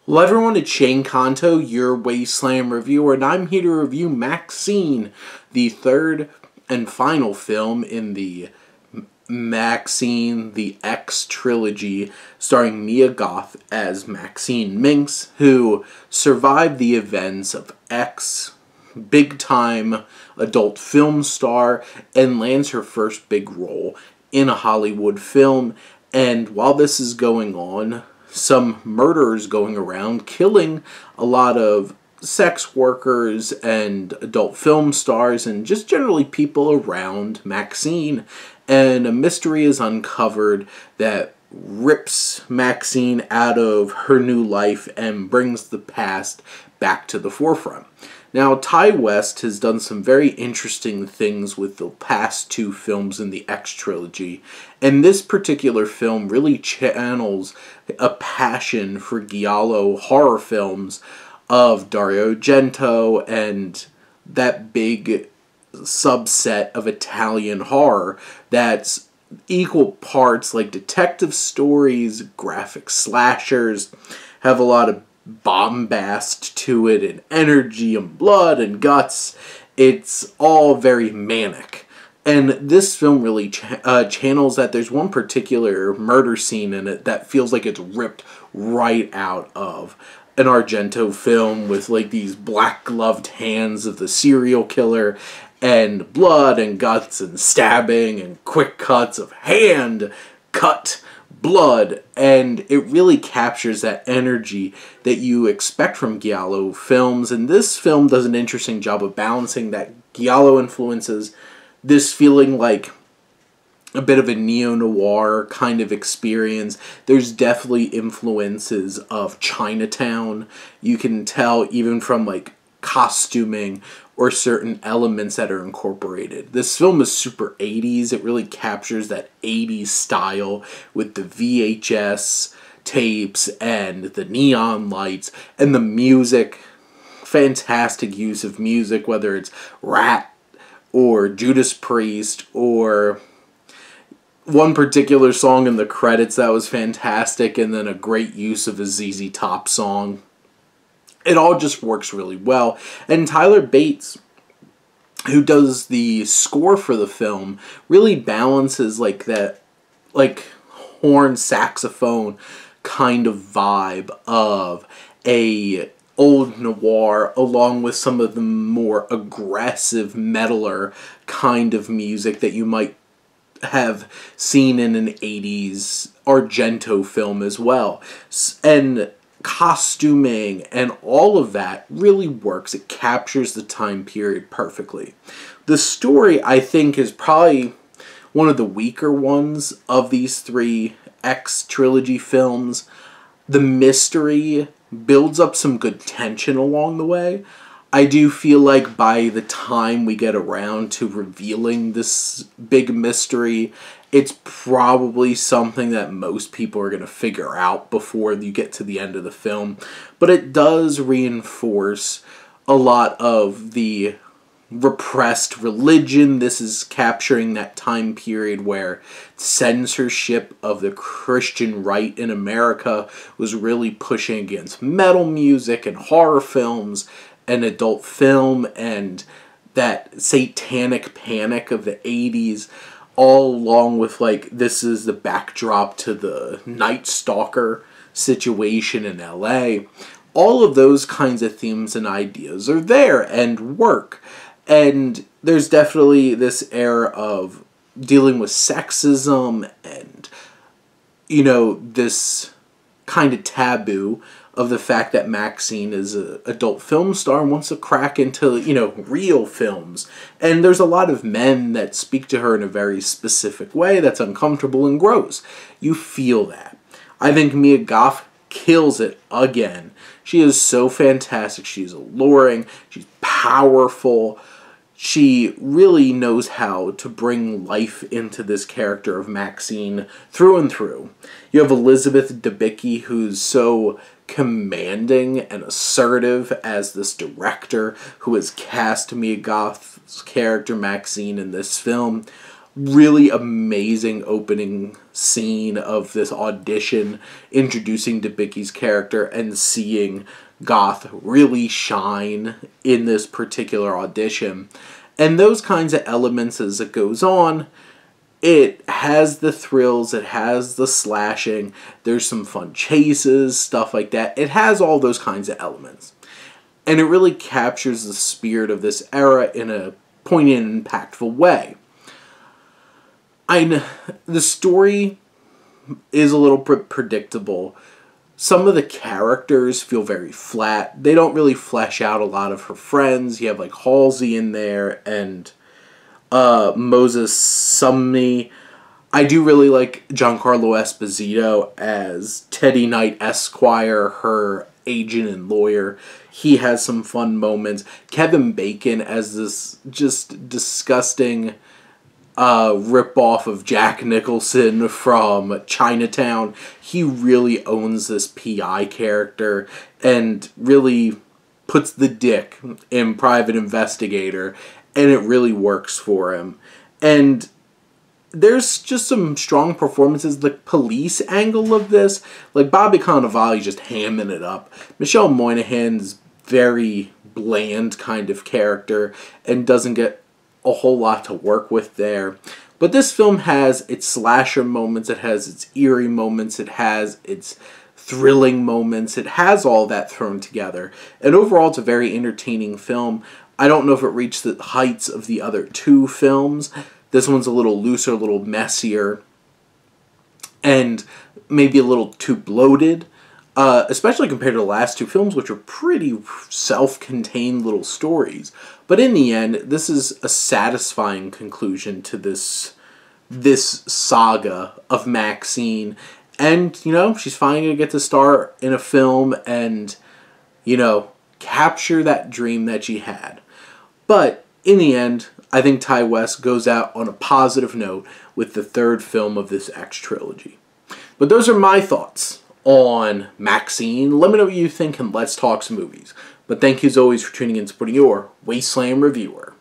Hello everyone, it's Shane Kanto, your Wasteland reviewer, and I'm here to review MaXXXine, the third and final film in the MaXXXine The X trilogy, starring Mia Goth as Maxine Minx, who survived the events of X, big-time adult film star, and lands her first big role in a Hollywood film. And while this is going on, some murderers going around killing a lot of sex workers and adult film stars and just generally people around Maxine, and a mystery is uncovered that rips Maxine out of her new life and brings the past back to the forefront. Now, Ty West has done some very interesting things with the past two films in the X trilogy, and this particular film really channels a passion for giallo horror films of Dario Argento and that big subset of Italian horror that's equal parts like detective stories, graphic slashers, have a lot of bombast to it and energy and blood and guts. It's all very manic. And this film really channels that. There's one particular murder scene in it that feels like it's ripped right out of an Argento film, with like these black gloved hands of the serial killer and blood and guts and stabbing and quick cuts of hand cut blood, and it really captures that energy that you expect from giallo films. And this film does an interesting job of balancing that giallo influences, this feeling like a bit of a neo-noir kind of experience. There's definitely influences of Chinatown. You can tell even from like costuming or certain elements that are incorporated. This film is super 80s. It really captures that 80s style with the VHS tapes and the neon lights and the music. Fantastic use of music, whether it's Rat or Judas Priest or one particular song in the credits that was fantastic, and then a great use of a ZZ Top song. It all just works really well. And Tyler Bates, who does the score for the film, really balances like that, like horn saxophone kind of vibe of a old noir, along with some of the more aggressive metaler kind of music that you might have seen in an 80s Argento film as well. And costuming and all of that really works. It captures the time period perfectly. The story, I think, is probably one of the weaker ones of these three X trilogy films. The mystery builds up some good tension along the way. I do feel like by the time we get around to revealing this big mystery, it's probably something that most people are going to figure out before you get to the end of the film. But it does reinforce a lot of the repressed religion. This is capturing that time period where censorship of the Christian right in America was really pushing against metal music and horror films and adult film, and that satanic panic of the 80s, all along with like this is the backdrop to the Night Stalker situation in LA. All of those kinds of themes and ideas are there and work. And there's definitely this era of dealing with sexism and, you know, this kind of taboo of the fact that Maxine is an adult film star and wants to crack into, you know, real films. And there's a lot of men that speak to her in a very specific way that's uncomfortable and gross. You feel that. I think Mia Goth kills it again. She is so fantastic. She's alluring. She's powerful. She really knows how to bring life into this character of Maxine through and through. You have Elizabeth Debicki, who's so commanding and assertive as this director who has cast Mia Goth's character Maxine in this film. really amazing opening scene of this audition, introducing Debicki's character and seeing Goth really shine in this particular audition. And those kinds of elements as it goes on, it has the thrills, it has the slashing, there's some fun chases, stuff like that. It has all those kinds of elements. And it really captures the spirit of this era in a poignant and impactful way. The story is a little bit predictable. Some of the characters feel very flat. They don't really flesh out a lot of her friends. You have like Halsey in there and Moses Sumney. I do really like Giancarlo Esposito as Teddy Knight Esquire, her agent and lawyer. He has some fun moments. Kevin Bacon as this just disgusting rip-off of Jack Nicholson from Chinatown. He really owns this PI character and really puts the dick in Private Investigator, and it really works for him. And there's just some strong performances. The police angle of this, like Bobby Cannavale just hamming it up. Michelle Monaghan's very bland kind of character and doesn't get a whole lot to work with there. But this film has its slasher moments, it has its eerie moments, it has its thrilling moments, it has all that thrown together. And overall, it's a very entertaining film. I don't know if it reached the heights of the other two films. This one's a little looser, a little messier, and maybe a little too bloated. Especially compared to the last two films, which are pretty self-contained little stories. But in the end, this is a satisfying conclusion to this saga of Maxine. And, you know, she's finally going to get to star in a film and, you know, capture that dream that she had. But in the end, I think Ti West goes out on a positive note with the third film of this X trilogy. But those are my thoughts on Maxine. Let me know what you think and let's talk some movies. But thank you as always for tuning in and supporting your Wasteland reviewer.